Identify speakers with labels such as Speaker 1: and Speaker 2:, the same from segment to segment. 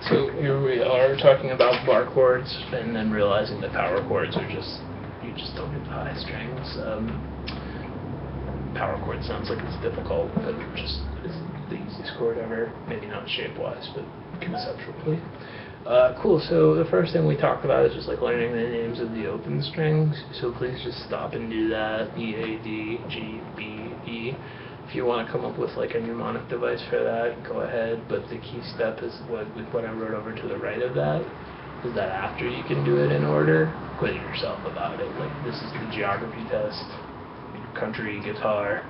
Speaker 1: So here we are talking about bar chords, and then realizing that power chords are just, you just don't hit the high strings. Power chord sounds like it's difficult, but it just is the easiest chord ever. Maybe not shape-wise, but conceptually. Cool, so the first thing we talked about is just like learning the names of the open strings. So please just stop and do that. E, A, D, G, B, E. If you want to come up with like a mnemonic device for that, go ahead. But the key step is what I wrote over to the right of that, is that after you can do it in order, quiz yourself about it. Like, this is the geography test, country, guitar.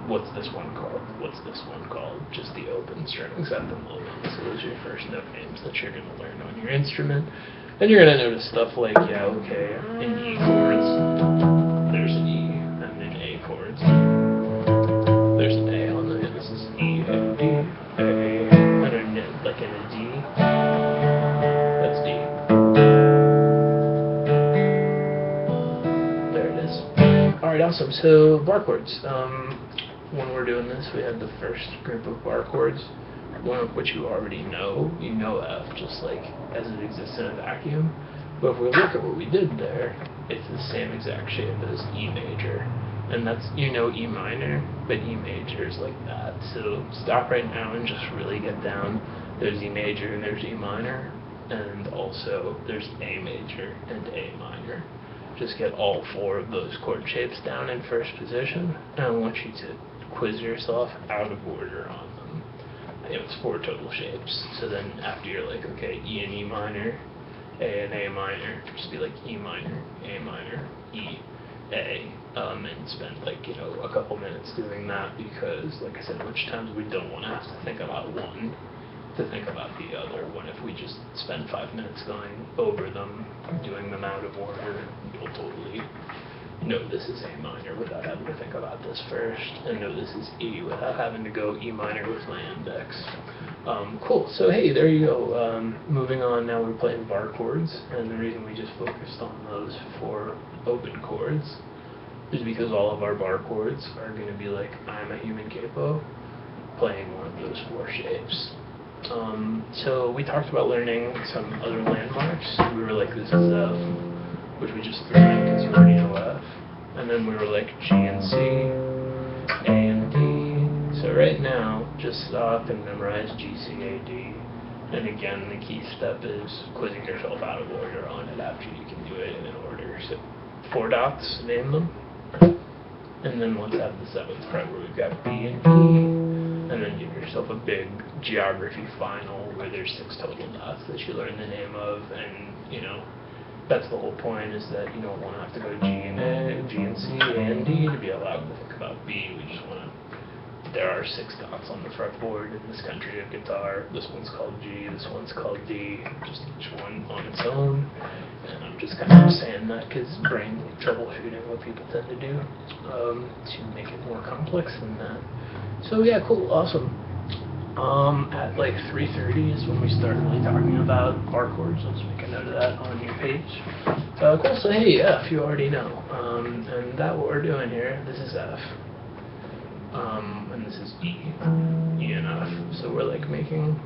Speaker 1: What's this one called? What's this one called? Just the open strings at the moment. So those are your first note names that you're going to learn on your instrument. Then you're going to notice stuff like, yeah, okay, in E chords, there's an E, and in A chords, there's an A on the, this is E, A, D, A, and then like in a D, that's D. There it is. Alright, awesome. So, bar chords. When we're doing this, we have the first group of bar chords, one of which you already know. You know F, just like as it exists in a vacuum. But if we look at what we did there, it's the same exact shape as E major. And that's, you know, E minor, but E major is like that. So stop right now and just really get down. There's E major and there's E minor, and also there's A major and A minor. Just get all four of those chord shapes down in first position, and I want you to quiz yourself out of order on them. You know, it's four total shapes. So then after you're like, okay, E and E minor, A and A minor, just be like E minor, A minor, E, A, and spend like, you know, a couple minutes doing that, because like I said, which times we don't want to have to think about one to think about the other. What if we just spend 5 minutes going over them, doing them out of order? You'll totally know this is A minor without having to think about this first, and know this is E without having to go E minor with my index. Cool, so hey, there you go. Moving on, now we're playing bar chords, and the reason we just focused on those four open chords is because all of our bar chords are going to be like I'm a human capo, playing one of those four shapes. So we talked about learning some other landmarks. We were like, this is F, which we just threw in because you already know F. And then we were like G and C, A and D. So right now, just stop and memorize G, C, A, D. And again, the key step is quizzing yourself out of order on it after you can do it in order. So 4 dots, name them. And then let's have the 7th fret where we've got B and E. And then give yourself a big geography final where there's 6 total dots that you learn the name of, and you know, that's the whole point, is that you don't want to have to go G and A, G and C, A and D to be allowed to think about B. We just want to, there are 6 dots on the fretboard in this country of guitar. This one's called G, this one's called D, just each one on its own. And I'm just kind of saying that because brain troubleshooting, what people tend to do, to make it more complex than that. So yeah, cool, awesome. At like 3:30 is when we start really talking about bar chords. Let's make a note of that on your page. Cool, so hey, F, you already know. And that what we're doing here, this is F. And this is E, E and F. So we're like making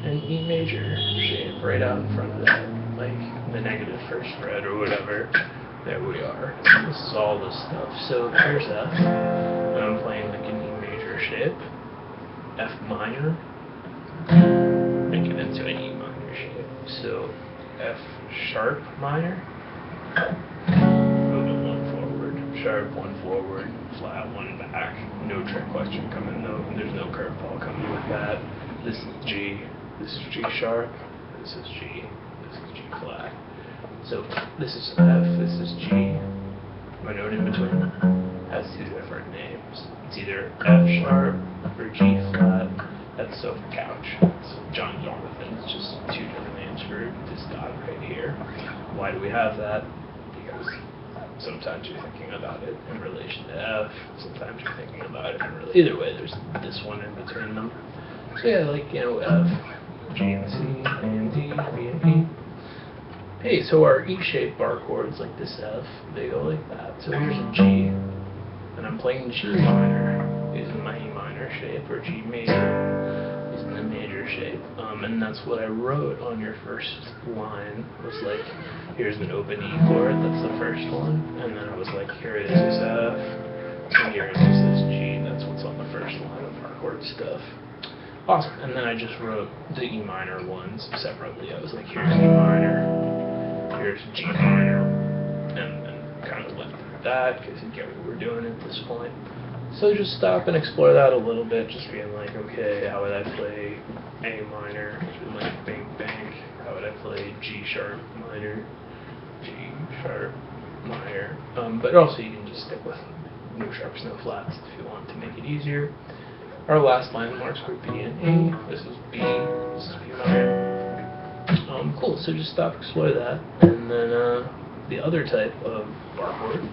Speaker 1: an E major shape right out in front of that, like the negative first fret or whatever. There we are. This is all this stuff. So here's F, and I'm playing like an E major shape, F minor, make it into an E minor shape. So F sharp minor, move it 1 forward, sharp 1 forward, flat 1 back. No trick question coming though, there's no curveball coming with that. This is G, this is G sharp, this is G, this is G flat. So this is F, this is G. My note in between has 2 different names. It's either F sharp or G flat. That's Sofa Couch. It's John Jonathan. It's just 2 different names for this dot right here. Why do we have that? Because sometimes you're thinking about it in relation to F. Sometimes you're thinking about it in relation. Either way, there's this one in between them. So yeah, like, you know, F, G and C, A and D, B and E. Hey, so our E-shaped bar chords like this F, they go like that. So here's a G, and I'm playing G minor using my E minor shape, or G major in the major shape. And that's what I wrote on your first line, was like, here's an open E chord, that's the first one, and then it was like, here it is F, and here it is this G, that's what's on the first line of our chord stuff. Awesome, and then I just wrote the E minor ones separately. I was like, here's E minor, here's G minor, and then kind of went through that, because you get what we're doing at this point. So just stop and explore that a little bit, just being like, okay, how would I play A minor, which would be like bank bank, how would I play G sharp minor, G sharp minor, but also you can just stick with no sharps, no flats if you want to make it easier. Our last line marks were B and A, this is B, this is B minor. Cool, so just stop, explore that, and then the other type of bar chord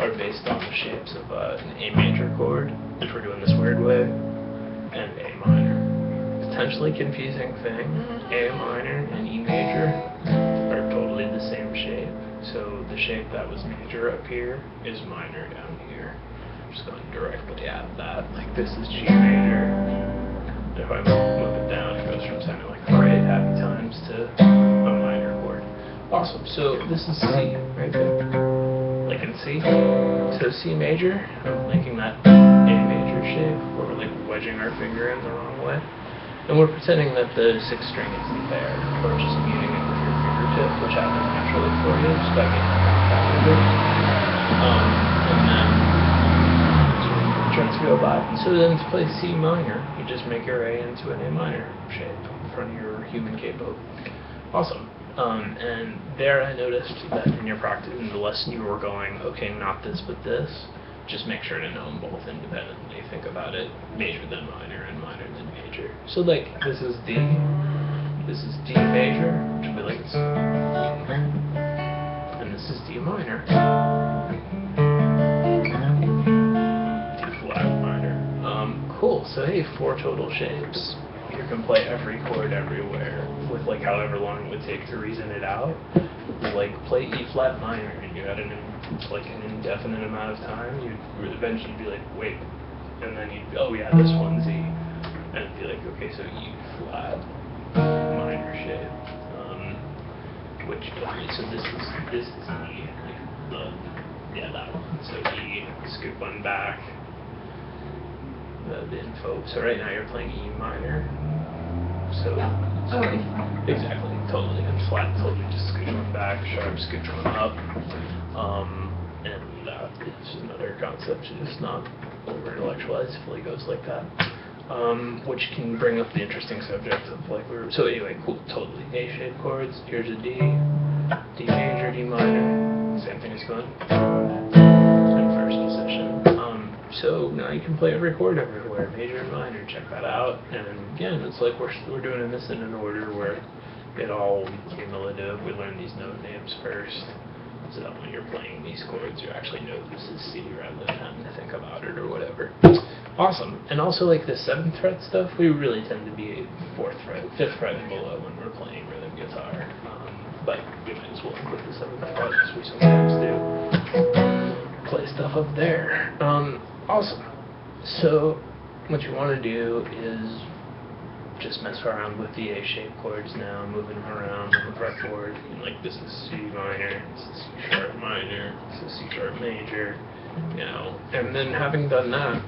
Speaker 1: are based on the shapes of an A major chord, which we're doing this weird way, and A minor. Potentially confusing thing, A minor and E major are totally the same shape. So the shape that was major up here is minor down here. I'm just going directly at that, like this is G major. If I move it down, it goes from sounding like great happy times to a minor chord. Awesome, so this is C right there. Like in C. So C major, I'm making that A major shape where we're like wedging our finger in the wrong way. And we're pretending that the sixth string isn't there, or just muting it with your fingertip, which happens naturally for you, just by getting that with it. And then turns to go by. So then to play C minor, you just make your A into an A minor shape in front of your human capo. Awesome. And there I noticed that in your practice, in the lesson you were going, okay, not this but this, just make sure to know them both independently. Think about it, major then minor and minor then major. So like, this is D major, which would be like this, and this is D minor, D flat minor. Cool, so hey, 4 total shapes. You can play every chord everywhere with like however long it would take to reason it out. Like play E flat minor and you had an indefinite amount of time, you'd eventually be like, wait, and then you'd be, oh yeah, this one's E, and it'd be like, okay, so E flat minor shape, so this is E, like that one, so E, scoop one back. The info. So right now you're playing E minor. So exactly, totally. And flat, totally just scooch one back, sharp, scooch one up. And that is another concept, just not over intellectualized, fully goes like that. Which can bring up the interesting subject of like so anyway, cool, totally. A shaped chords, here's a D, D major, D minor, same thing as going in first position. So now you can play every chord everywhere, major and minor, check that out. And again, it's like we're doing this in an order where it all cumulative. We learn these note names first, so that when you're playing these chords, you actually know this is C rather than having to think about it or whatever. Awesome. And also like the 7th fret stuff, we really tend to be 4th fret, 5th fret and below when we're playing rhythm guitar. But we might as well include the 7th fret, as we sometimes do. Play stuff up there. Awesome. So what you want to do is just mess around with the A-shaped chords now, moving them around on the fretboard. Like this is C minor, this is C sharp minor, this is C sharp major, you know. And then having done that,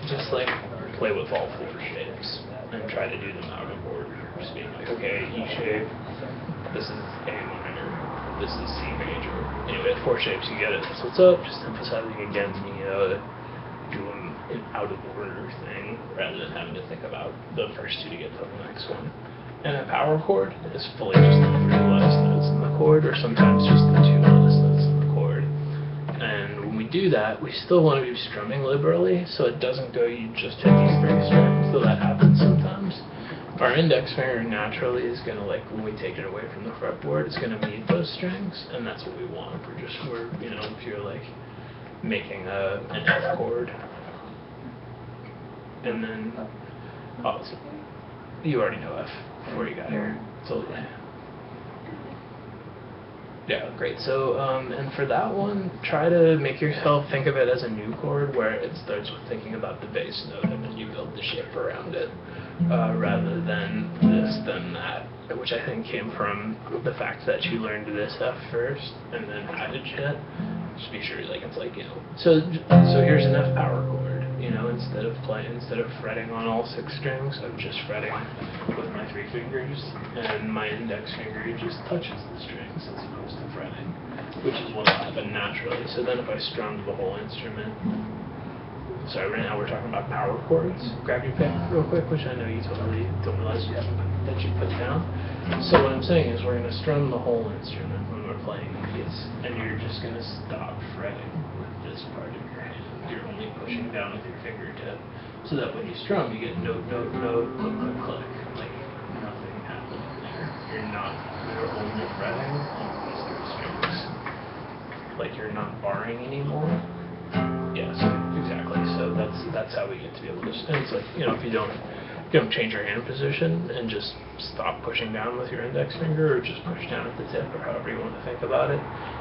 Speaker 1: just like play with all 4 shapes and try to do them out of order. Just being like, okay, E shape, this is A minor, this is C major. Anyway, 4 shapes, you get it. That's what's up. Just emphasizing again the doing an out of order thing rather than having to think about the first 2 to get to the next one. And a power chord is fully just the 3 lowest notes in the chord, or sometimes just the 2 lowest notes in the chord. And when we do that, we still want to be strumming liberally, so it doesn't go you just hit these 3 strings, though that happens sometimes. Our index finger naturally is going to, like, when we take it away from the fretboard, it's going to meet those strings, and that's what we want. You know, if you're like making an F chord, and then, oh, so you already know F before you got here, so yeah, great. So, and for that one, try to make yourself think of it as a new chord where it starts with thinking about the bass note and then you build the shape around it, rather than this, then that, which I think came from the fact that you learned this F first and then added shit. Just be sure, like, it's like, you know, so here's an F power chord, you know, instead of fretting on all 6 strings, I'm just fretting with my 3 fingers, and my index finger just touches the strings as opposed to fretting, which is what will happen naturally. So then if I strummed the whole instrument, sorry, right now we're talking about power chords. Grab your pick real quick, which I know you totally don't realize you haven't that you put down. So what I'm saying is we're going to strum the whole instrument when we're playing these, and you're just going to stop fretting with this part of your hand. You're only pushing down with your fingertip, so that when you strum, you get note, note, note, click, click, click, like nothing happening there. You're only fretting on these 3 strings. Like you're not barring anymore. Yeah, so exactly. So that's how we get to be able to. And it's like, you know, if you don't change your hand position and just stop pushing down with your index finger, or just push down at the tip, or however you want to think about it.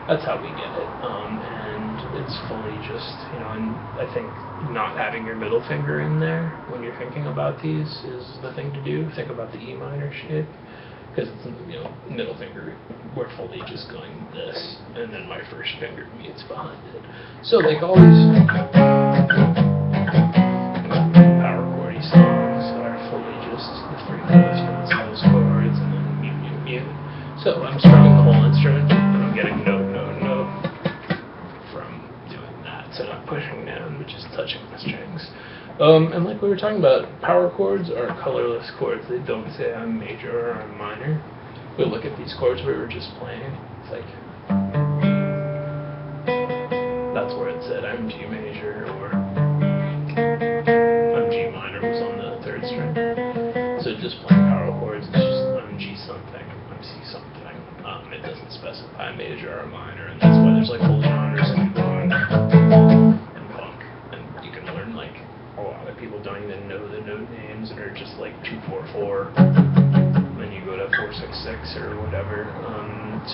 Speaker 1: That's how we get it. And it's fully just, you know, and I think not having your middle finger in there when you're thinking about these is the thing to do. Think about the E minor shape. Because it's, you know, middle finger, we're fully just going this, and then my first finger meets behind it. So like all these power chordy songs are fully just the 3 notes from those chords, and then mute, mute, mute. So I'm strumming the whole instrument, and I'm getting note, note, note from doing that. So not pushing down, but just touching the strings. And like we were talking about, power chords are colorless chords. They don't say I'm major or I'm minor. We look at these chords we were just playing. It's like, that's where it said I'm G major, or I'm G minor was on the 3rd string. So just playing power chords, it's just I'm G something, I'm C something. It doesn't specify major or minor, and that's why there's like whole genres in blues and funk, and you can learn like a lot of people don't even know the note names, and are just like 2-4-4, then you go to 4-6-6 or whatever.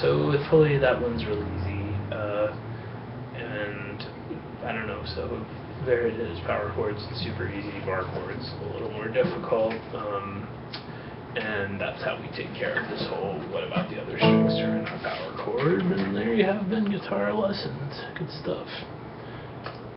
Speaker 1: So with fully, that one's really easy, and I don't know. So there it is. Power chords, super easy. Bar chords, a little more difficult. And that's how we take care of this whole what about the other strings turn our power chord. And there you have been guitar lessons. Good stuff.